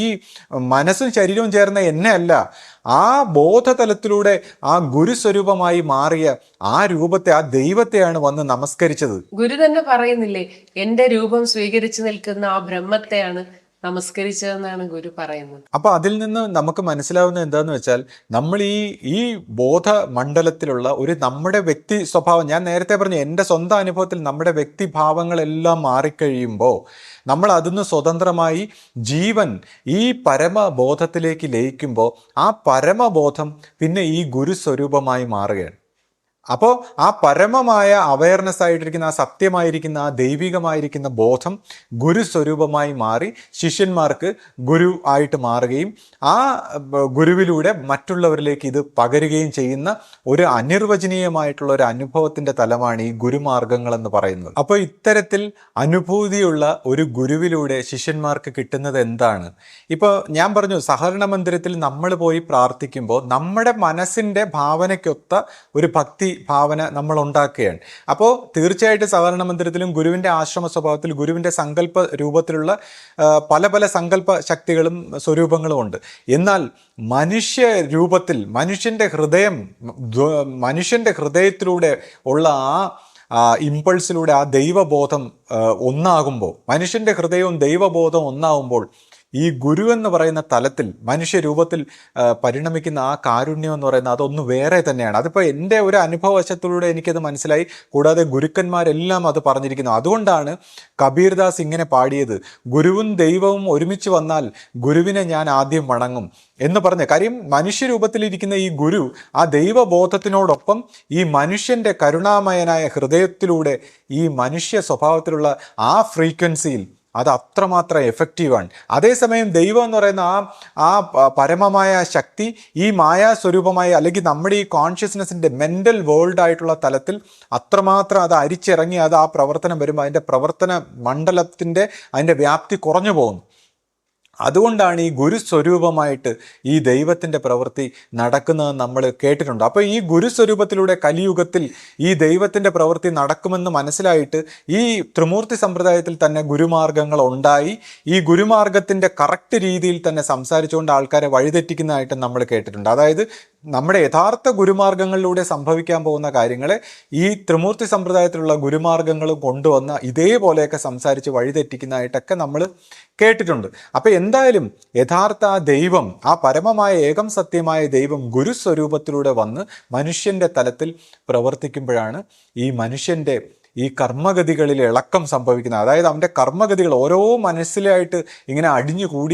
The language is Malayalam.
ഈ മനസ്സും ശരീരവും ചേർന്ന എന്നെ അല്ല, ആ ബോധതലത്തിലൂടെ ആ ഗുരുസ്വരൂപമായി മാറിയ ആ രൂപത്തെ, ആ ദൈവത്തെയാണ് വന്ന് നമസ്കരിച്ചത്. ഗുരു തന്നെ പറയുന്നില്ലേ, എന്റെ രൂപം സ്വീകരിച്ചു നിൽക്കുന്ന ആ ബ്രഹ്മത്തെയാണ് നമസ്കരിച്ചതെന്നാണ് ഗുരു പറയുന്നത്. അപ്പൊ അതിൽ നിന്ന് നമുക്ക് മനസ്സിലാവുന്നത് എന്താന്ന് വെച്ചാൽ, നമ്മൾ ഈ ബോധ മണ്ഡലത്തിലുള്ള ഒരു നമ്മുടെ വ്യക്തി സ്വഭാവം, ഞാൻ നേരത്തെ പറഞ്ഞു എൻ്റെ സ്വന്തം അനുഭവത്തിൽ നമ്മുടെ വ്യക്തിഭാവങ്ങളെല്ലാം മാറിക്കഴിയുമ്പോൾ നമ്മൾ അതിന്ന് സ്വതന്ത്രമായി ജീവൻ ഈ പരമബോധത്തിലേക്ക് ലയിക്കുമ്പോൾ ആ പരമബോധം പിന്നെ ഈ ഗുരുസ്വരൂപമായി മാറുകയാണ്. അപ്പോൾ ആ പരമമായ അവയർനെസ് ആയിട്ടിരിക്കുന്ന, ആ സത്യമായിരിക്കുന്ന, ആ ദൈവികമായിരിക്കുന്ന ബോധം ഗുരുസ്വരൂപമായി മാറി ശിഷ്യന്മാർക്ക് ഗുരു ആയിട്ട് മാറുകയും ആ ഗുരുവിലൂടെ മറ്റുള്ളവരിലേക്ക് ഇത് പകരുകയും ചെയ്യുന്ന ഒരു അനിർവചനീയമായിട്ടുള്ള ഒരു അനുഭവത്തിൻ്റെ തലമാണ് ഈ ഗുരുമാർഗങ്ങൾ എന്ന് പറയുന്നത്. അപ്പോൾ ഇത്തരത്തിൽ അനുഭൂതിയുള്ള ഒരു ഗുരുവിലൂടെ ശിഷ്യന്മാർക്ക് കിട്ടുന്നത് എന്താണ്? ഇപ്പോൾ ഞാൻ പറഞ്ഞു, സഹകരണ മന്ദിരത്തിൽ നമ്മൾ പോയി പ്രാർത്ഥിക്കുമ്പോൾ നമ്മുടെ മനസ്സിൻ്റെ ഭാവനയ്ക്കൊത്ത ഒരു ഭക്തി ഭാവന നമ്മൾ ഉണ്ടാക്കുകയാണ്. അപ്പോൾ തീർച്ചയായിട്ടും സഹകരണ മന്ദിരത്തിലും ഗുരുവിൻ്റെ ആശ്രമ സ്വഭാവത്തിൽ ഗുരുവിൻ്റെ സങ്കല്പ രൂപത്തിലുള്ള പല പല സങ്കല്പ ശക്തികളും സ്വരൂപങ്ങളും ഉണ്ട്. എന്നാൽ മനുഷ്യ രൂപത്തിൽ മനുഷ്യൻ്റെ ഹൃദയത്തിലൂടെ ഉള്ള ആ ഇമ്പൾസിലൂടെ ആ ദൈവബോധം ഒന്നാകുമ്പോൾ, മനുഷ്യൻ്റെ ഹൃദയവും ദൈവബോധവും ഒന്നാകുമ്പോൾ ഈ ഗുരു എന്ന് പറയുന്ന തലത്തിൽ മനുഷ്യരൂപത്തിൽ പരിണമിക്കുന്ന ആ കാരുണ്യം എന്ന് പറയുന്നത് അതൊന്ന് വേറെ തന്നെയാണ്. അതിപ്പോൾ എൻ്റെ ഒരു അനുഭവവശത്തിലൂടെ എനിക്കത് മനസ്സിലായി. കൂടാതെ ഗുരുക്കന്മാരെല്ലാം അത് പറഞ്ഞിരിക്കുന്നു. അതുകൊണ്ടാണ് കബീർദാസ് ഇങ്ങനെ പാടിയത്, ഗുരുവും ദൈവവും ഒരുമിച്ച് വന്നാൽ ഗുരുവിനെ ഞാൻ ആദ്യം വണങ്ങും എന്ന് പറഞ്ഞ കാര്യം. മനുഷ്യരൂപത്തിലിരിക്കുന്ന ഈ ഗുരു ആ ദൈവബോധത്തിനോടൊപ്പം ഈ മനുഷ്യൻ്റെ കരുണാമയനായ ഹൃദയത്തിലൂടെ ഈ മനുഷ്യ സ്വഭാവത്തിലുള്ള ആ ഫ്രീക്വൻസിയിൽ അത് അത്രമാത്രം എഫക്റ്റീവാണ്. അതേസമയം ദൈവം എന്ന് പറയുന്ന ആ പരമമായ ശക്തി ഈ മായാസ്വരൂപമായി, അല്ലെങ്കിൽ നമ്മുടെ ഈ കോൺഷ്യസ്നെസ്സിൻ്റെ മെൻ്റൽ വേൾഡ് ആയിട്ടുള്ള തലത്തിൽ അത്രമാത്രം അത് അരിച്ചിറങ്ങി അത് ആ പ്രവർത്തനം വരുമ്പോൾ അതിൻ്റെ പ്രവർത്തന മണ്ഡലത്തിൻ്റെ അതിൻ്റെ വ്യാപ്തി കുറഞ്ഞു പോകുന്നു. അതുകൊണ്ടാണ് ഈ ഗുരുസ്വരൂപമായിട്ട് ഈ ദൈവത്തിൻ്റെ പ്രവൃത്തി നടക്കുന്നതെന്ന് നമ്മൾ കേട്ടിട്ടുണ്ട്. അപ്പോൾ ഈ ഗുരുസ്വരൂപത്തിലൂടെ കലിയുഗത്തിൽ ഈ ദൈവത്തിൻ്റെ പ്രവൃത്തി നടക്കുമെന്ന് മനസ്സിലായിട്ട് ഈ ത്രിമൂർത്തി സമ്പ്രദായത്തിൽ തന്നെ ഗുരുമാർഗങ്ങൾ ഉണ്ടായി. ഈ ഗുരുമാർഗത്തിൻ്റെ കറക്റ്റ് രീതിയിൽ തന്നെ സംസാരിച്ചുകൊണ്ട് ആൾക്കാരെ വഴിതെറ്റിക്കുന്നതായിട്ട് നമ്മൾ കേട്ടിട്ടുണ്ട്. അതായത് നമ്മുടെ യഥാർത്ഥ ഗുരുമാർഗങ്ങളിലൂടെ സംഭവിക്കാൻ പോകുന്ന കാര്യങ്ങളെ ഈ ത്രിമൂർത്തി സമ്പ്രദായത്തിലുള്ള ഗുരുമാർഗങ്ങളും കൊണ്ടുവന്ന ഇതേപോലെയൊക്കെ സംസാരിച്ച് വഴിതെറ്റിക്കുന്നതായിട്ടൊക്കെ നമ്മൾ കേട്ടിട്ടുണ്ട്. അപ്പോൾ എന്തായാലും യഥാർത്ഥ ആ ദൈവം, ആ പരമമായ ഏകം സത്യമായ ദൈവം ഗുരുസ്വരൂപത്തിലൂടെ വന്ന് മനുഷ്യൻ്റെ തലത്തിൽ പ്രവർത്തിക്കുമ്പോഴാണ് ഈ മനുഷ്യൻ്റെ ഈ കർമ്മഗതികളിൽ ഇളക്കം സംഭവിക്കുന്നത്. അതായത് അവൻ്റെ കർമ്മഗതികൾ ഓരോ മനസ്സിലായിട്ട് ഇങ്ങനെ അടിഞ്ഞുകൂടി